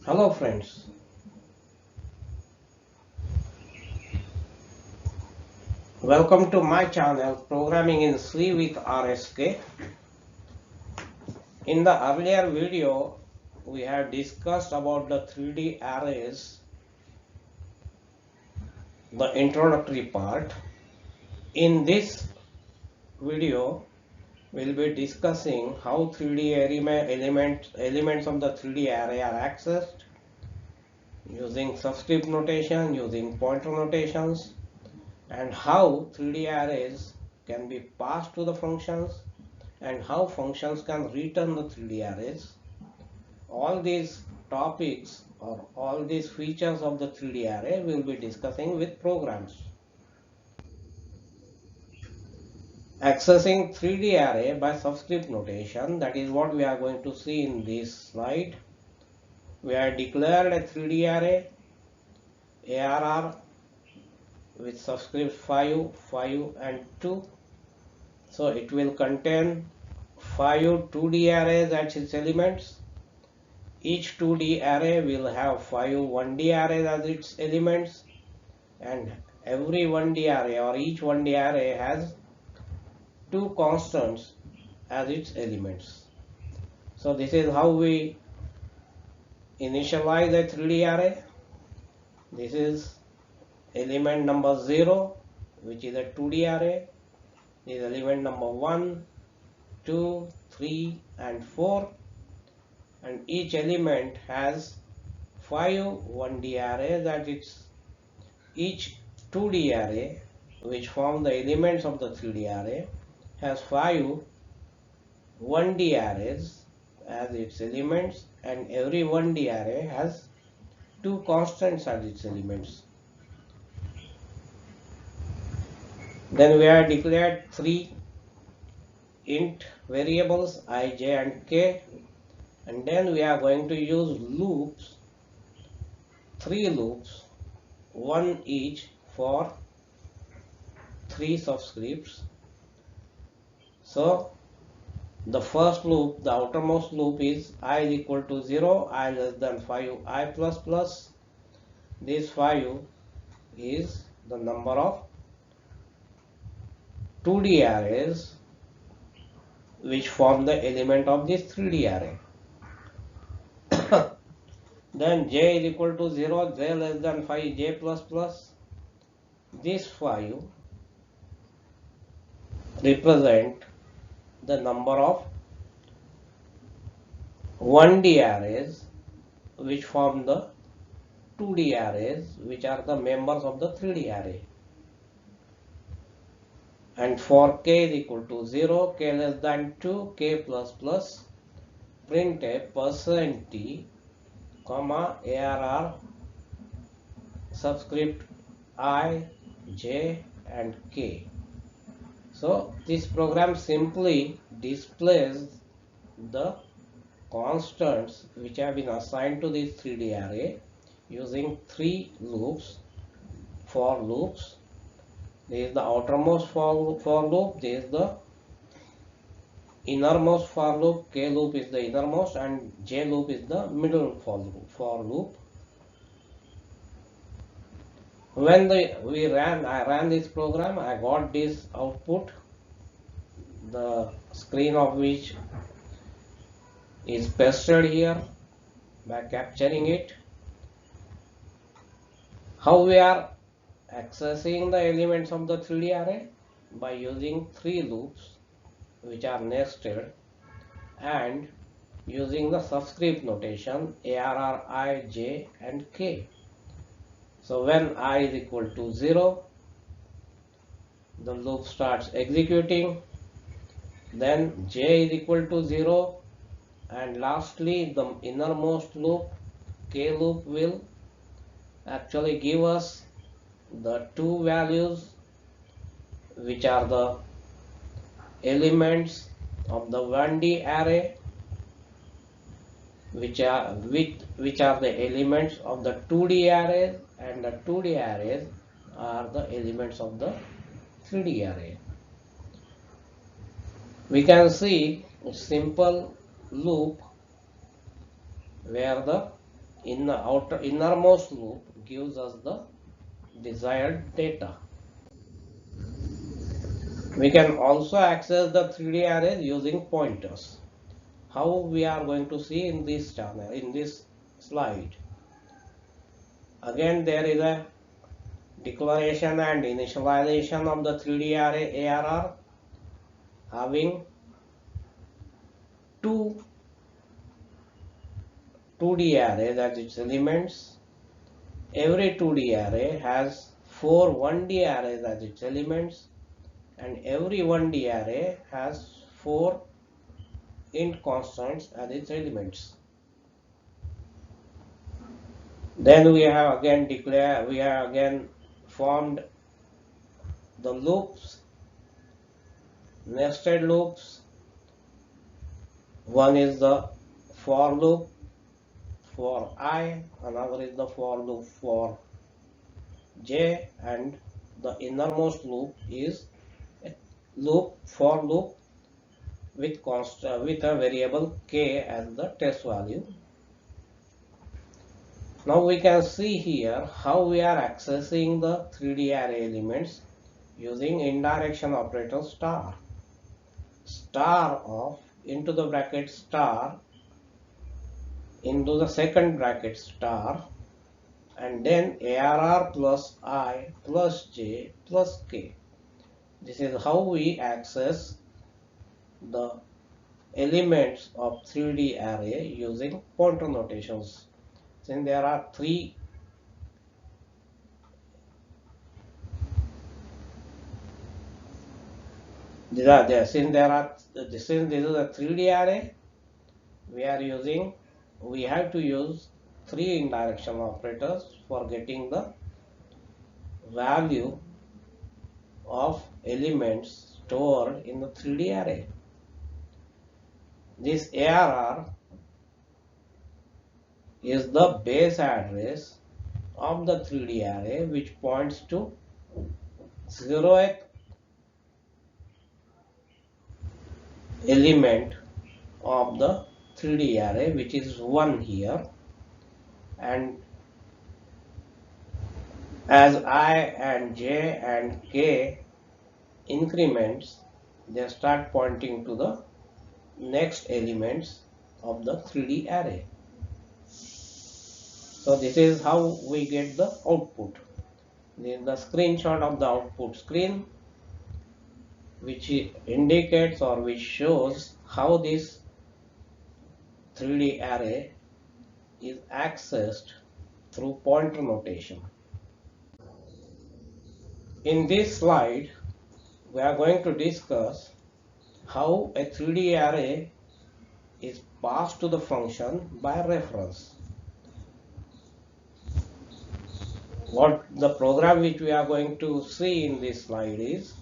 Hello friends, welcome to my channel Programming in C with RSK. In the earlier video, we have discussed about the 3D arrays, the introductory part. In this video, we'll be discussing how 3D elements of the 3D array are accessed using subscript notation, using pointer notations, and how 3D arrays can be passed to the functions and how functions can return the 3D arrays. All these topics or all these features of the 3D array we'll be discussing with programs. Accessing 3D array by subscript notation, that is what we are going to see in this slide. We have declared a 3D array ARR with subscript 5, 5 and 2. So it will contain 5 2D arrays as its elements. Each 2D array will have 5 1D arrays as its elements, and every 1D array or each 1D array has 2 constants as its elements. So this is how we initialize a 3D array. This is element number 0, which is a 2D array. This is element number 1, 2, 3 and 4. And each element has 5 1D arrays that each 2D array which form the elements of the 3D array has 5 1D arrays as its elements, and every 1D array has 2 constants as its elements. Then we have declared 3 int variables I, j and k. And then we are going to use loops, 3 loops, one each for 3 subscripts. So the first loop, the outermost loop is I is equal to 0, I less than 5, I plus plus. This 5 is the number of 2D arrays which form the element of this 3D array. Then j is equal to 0, j less than 5, j plus plus. This 5 represent the number of 1D arrays which form the 2D arrays which are the members of the 3D array. And for k is equal to 0, k less than 2, k plus plus, print a %t, comma ARR subscript I, j and k. So this program simply displays the constants which have been assigned to this 3D array using 3 loops, for loops. This is the outermost for loop, this is the innermost for loop, k loop is the innermost and j loop is the middle for loop. When I ran this program, I got this output, the screen of which is pasted here by capturing it. How we are accessing the elements of the 3D array? By using 3 loops which are nested and using the subscript notation ARR, I, j and k. So when I is equal to 0, the loop starts executing, then j is equal to 0, and lastly the innermost loop, k loop, will actually give us the 2 values which are the elements of the 1D array which are the elements of the 2D arrays, and the 2D arrays are the elements of the 3D array. We can see a simple loop where the innermost loop gives us the desired data. We can also access the 3D arrays using pointers. How we are going to see in this channel, in this slide. Again, there is a declaration and initialization of the 3D array ARR having two 2D arrays as its elements. Every 2D array has 4 1D arrays as its elements, and every 1D array has 4 int constants as its elements. Then we have again formed the loops, nested loops. One is the for loop for I, another is the for loop for j, and the innermost loop is a for loop with a variable k as the test value. Now we can see here how we are accessing the 3D array elements using indirection operator star. Star of into the bracket star into the second bracket star, and then ARR plus I plus j plus k. This is how we access the elements of 3D array using pointer notations. Since there are three since this is a 3D array, we have to use three indirection operators for getting the value of elements stored in the 3D array. This ARR is the base address of the 3D array, which points to 0th element of the 3D array, which is 1 here, and as I and j and k increments, they start pointing to the next elements of the 3D array. So this is how we get the output. This is the screenshot of the output screen, which indicates or which shows how this 3D array is accessed through pointer notation. In this slide, we are going to discuss how a 3D array is passed to the function by reference. What the program which we are going to see in this slide is,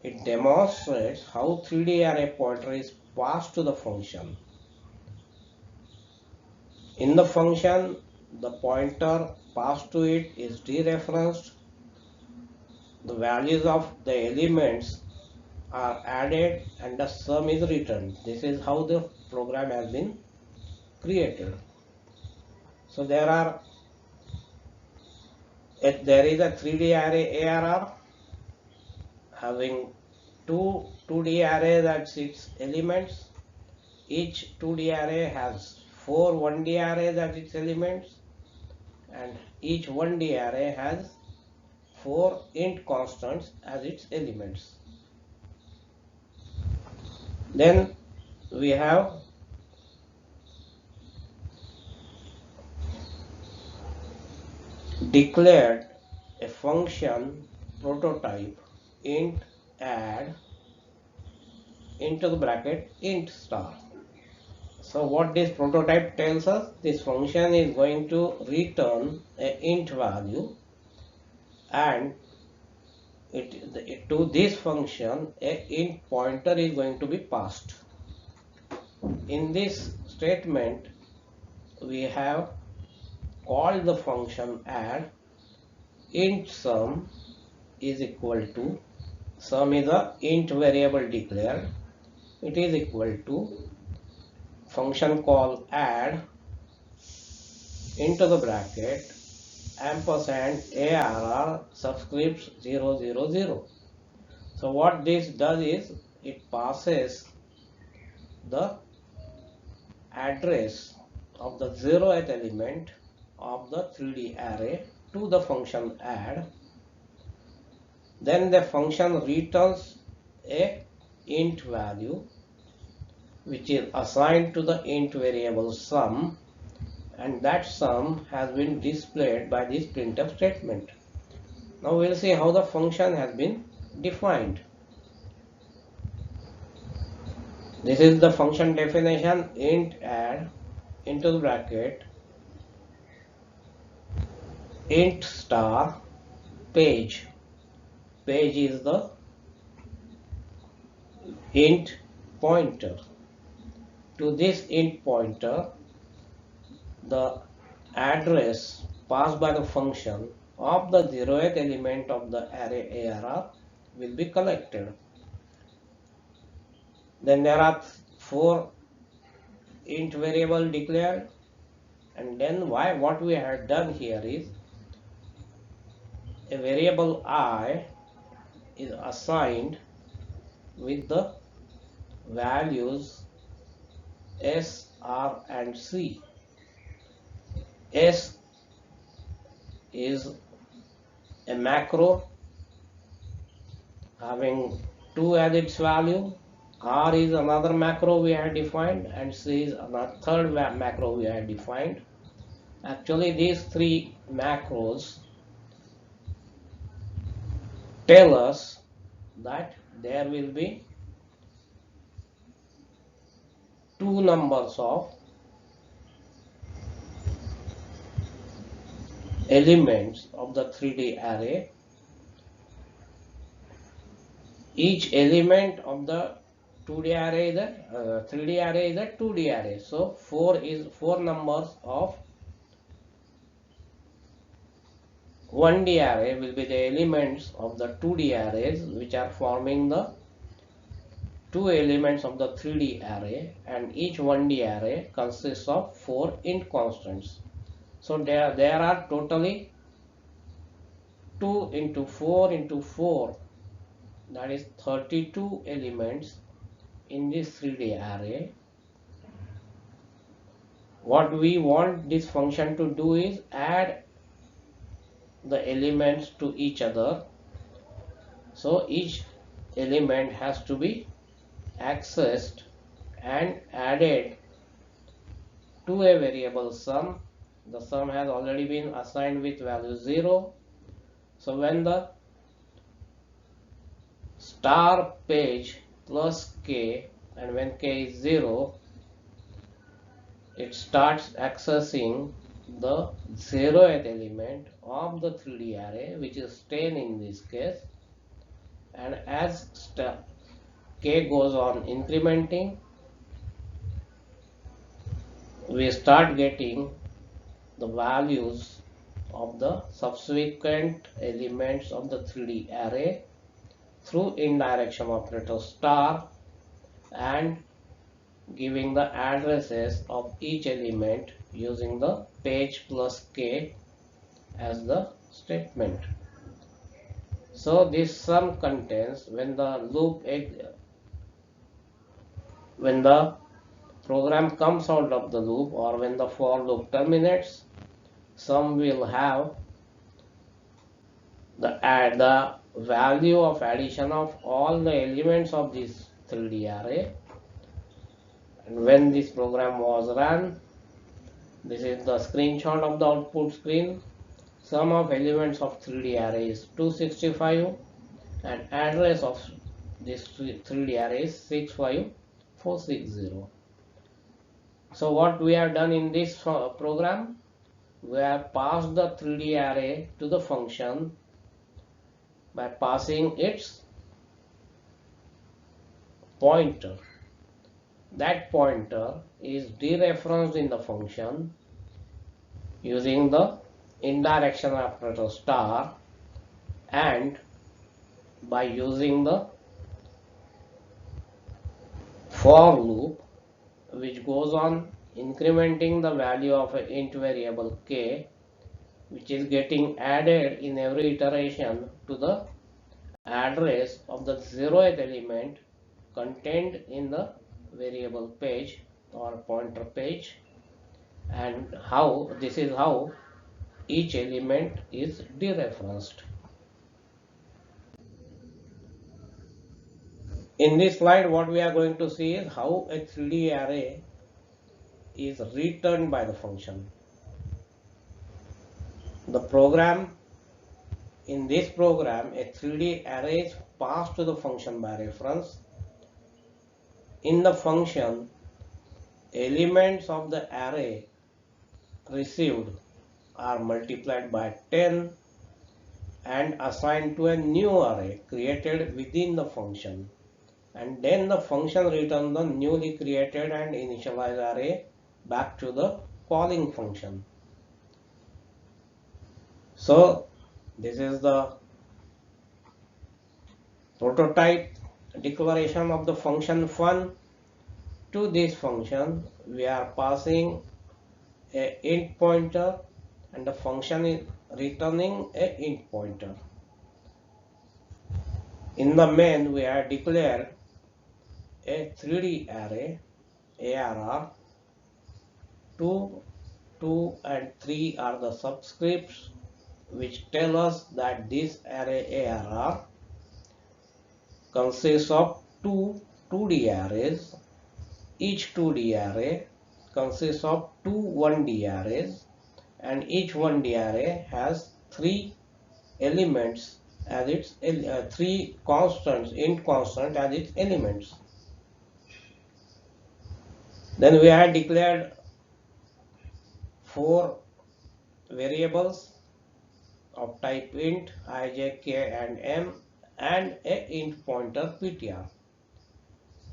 it demonstrates how 3D array pointer is passed to the function. In the function, the pointer passed to it is dereferenced. The values of the elements are added and the sum is returned. This is how the program has been created. So there is a 3D array ARR having two 2D arrays as its elements. Each 2D array has 4 1D arrays as its elements, and each 1D array has 4 int constants as its elements. Then we have declared a function prototype int add into the bracket int star. So what this prototype tells us, this function is going to return a int value, and to this function a int pointer is going to be passed. In this statement, we have called the function add int sum is equal to, sum is a int variable declared, it is equal to function call add into the bracket ampersand ARR subscripts 000. So what this does is it passes the address of the 0th element of the 3D array to the function add. Then the function returns a int value which is assigned to the int variable sum, and that sum has been displayed by this printf statement. Now we'll see how the function has been defined. This is the function definition: int add into the bracket int star page. Page is the int pointer. To this int pointer, the address passed by the function of the 0th element of the array ARR will be collected. Then there are 4 int variable declared, and then what we have done here is a variable I is assigned with the values S, R and C. S is a macro having 2 as its value, R is another macro we have defined, and C is another third macro we have defined. Actually these 3 macros tell us that there will be 2 numbers of elements of the 3D array. Each element of the 2D array is a 3D array is a 2D array. So 4 numbers of 1D array will be the elements of the 2D arrays, which are forming the 2 elements of the 3D array, and each 1D array consists of 4 int constants. So there are totally 2 into 4 into 4, that is 32 elements in this 3D array. What we want this function to do is add the elements to each other. So each element has to be accessed and added to a variable sum. The sum has already been assigned with value 0. So when the star page plus k, and when k is 0, it starts accessing the 0th element of the 3D array, which is 10 in this case, and as k goes on incrementing, we start getting the values of the subsequent elements of the 3D array through indirection operator star and giving the addresses of each element using the page plus k as the statement. So this sum contains, when the program comes out of the loop, or when the for loop terminates, sum will have the value of addition of all the elements of this 3D array. And when this program was run, this is the screenshot of the output screen. Sum of elements of 3D array is 265, and address of this 3D array is 65460. So what we have done in this program, we have passed the 3D array to the function by passing its pointer. That pointer is dereferenced in the function using the indirection operator star, and by using the for loop, which goes on incrementing the value of an int variable k, which is getting added in every iteration to the address of the 0th element contained in the variable page or pointer page, and how this is how each element is dereferenced. In this slide, what we are going to see is how a 3D array is returned by the function. The program, in this program, a 3D array is passed to the function by reference. In the function, elements of the array received are multiplied by 10 and assigned to a new array created within the function, and then the function returns the newly created and initialized array back to the calling function. So this is the prototype declaration of the function fun. To this function we are passing a int pointer and the function is returning a int pointer. In the main we have declared a 3D array ARR. 2, 2 and 3 are the subscripts which tell us that this array ARR consists of two 2D arrays. Each 2D array consists of two 1D arrays, and each 1D array has 3 elements as its 3 constants, int constant as its elements. Then we had declared 4 variables of type int, I, j, k and m, and a int pointer ptr.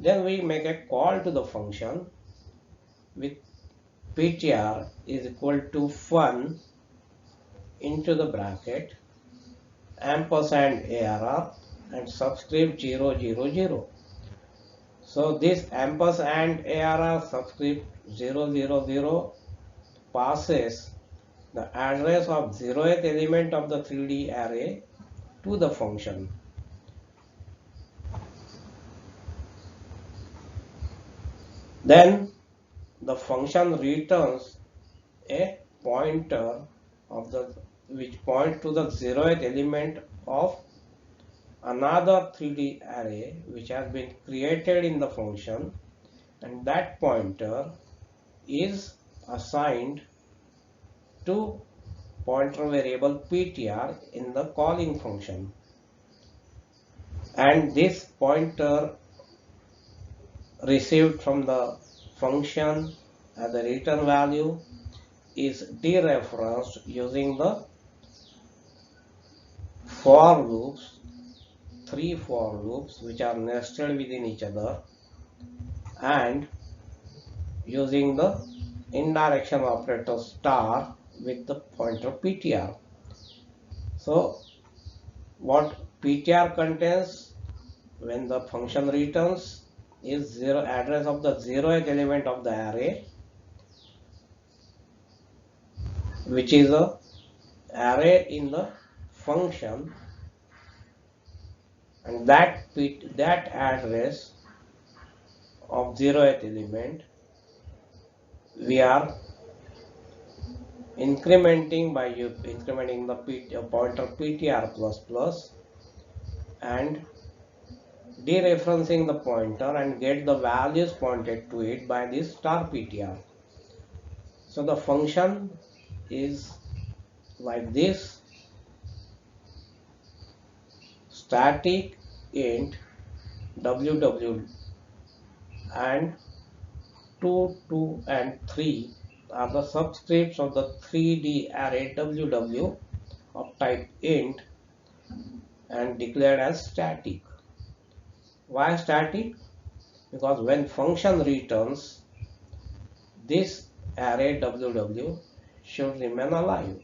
Then we make a call to the function with ptr is equal to fun into the bracket ampersand arr and subscript 000. So this ampersand arr subscript 000 passes the address of 0th element of the 3D array to the function. Then the function returns a pointer of the which points to the 0th element of another 3D array which has been created in the function, and that pointer is assigned to pointer variable ptr in the calling function, and this pointer received from the function as the return value is dereferenced using the for loops, 3 for loops which are nested within each other, and using the indirection operator star with the pointer ptr. So what ptr contains when the function returns is address of the 0th element of the array, which is a array in the function, and that address of 0th element we are incrementing by incrementing the pointer ptr plus plus and dereferencing the pointer and get the values pointed to it by this star ptr. So the function is like this: static int ww and 2, 2 and 3 are the subscripts of the 3D array ww of type int and declared as static. Why static? Because when function returns, this array ww should remain alive.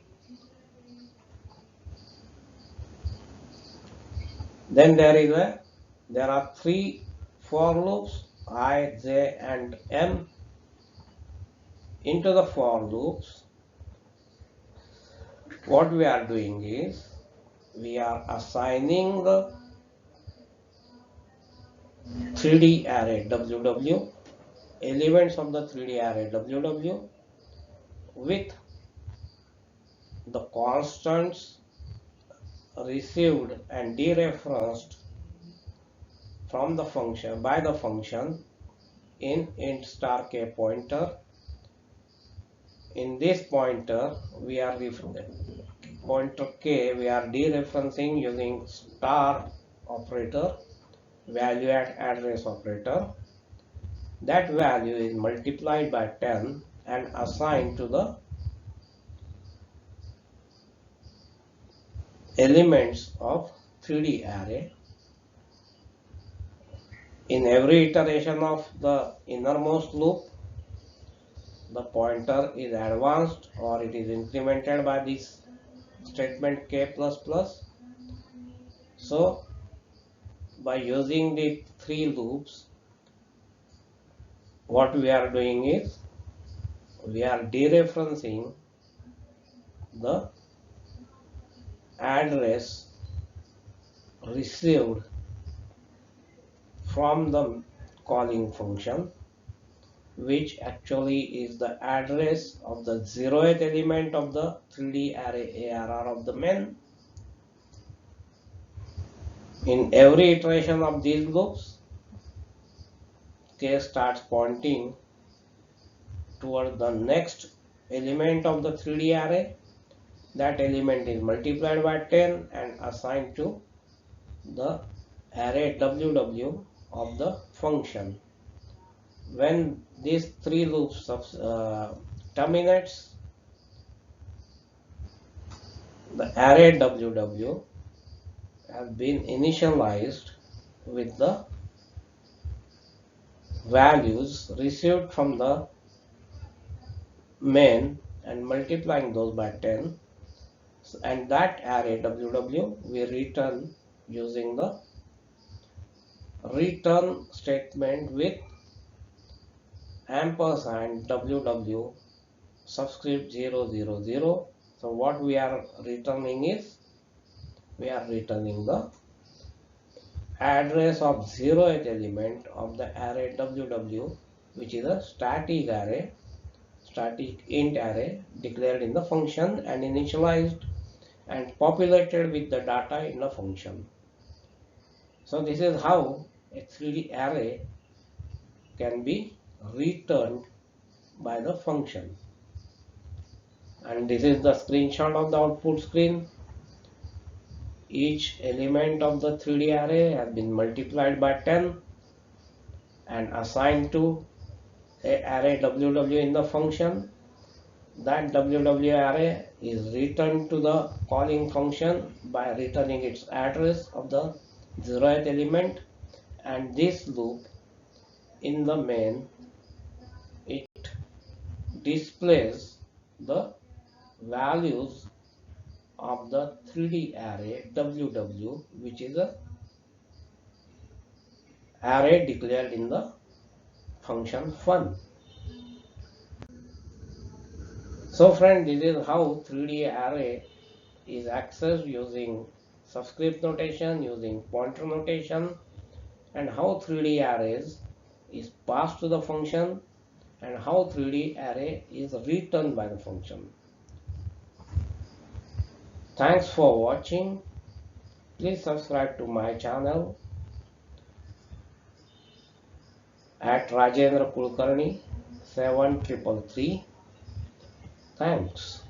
Then there are 3 for loops I, j and m, into the for loops, what we are doing is we are assigning the 3D array WW, elements of the 3D array WW with the constants received and dereferenced from the function by the function in int star k pointer. In this pointer we are pointer k we are dereferencing using star operator, value at address operator. That value is multiplied by 10 and assigned to the elements of 3D array. In every iteration of the innermost loop, the pointer is advanced or it is incremented by this statement k plus plus. So by using the 3 loops, what we are doing is we are dereferencing the address received from the calling function, which actually is the address of the 0th element of the 3D array ARR of the main. In every iteration of these loops, k starts pointing toward the next element of the 3D array. That element is multiplied by 10 and assigned to the array WW of the function. When these 3 loops terminates, the array WW has been initialized with the values received from the main and multiplying those by 10, and that array WW we return using the return statement with ampersand WW subscript 000. So what we are returning is we are returning the address of 0th element of the array WW, which is a static array, static int array declared in the function and initialized and populated with the data in the function. So this is how a 3D array can be returned by the function. And this is the screenshot of the output screen. Each element of the 3D array has been multiplied by 10 and assigned to a array WW in the function. That WW array is returned to the calling function by returning its address of the 0th element, and this loop in the main, it displays the values of the 3D array WW, which is a array declared in the function fun. So friend, this is how 3D array is accessed using subscript notation, using pointer notation, and how 3D arrays is passed to the function and how 3D array is returned by the function. Thanks for watching. Please subscribe to my channel at Rajendra Kulkarni 7333. Thanks.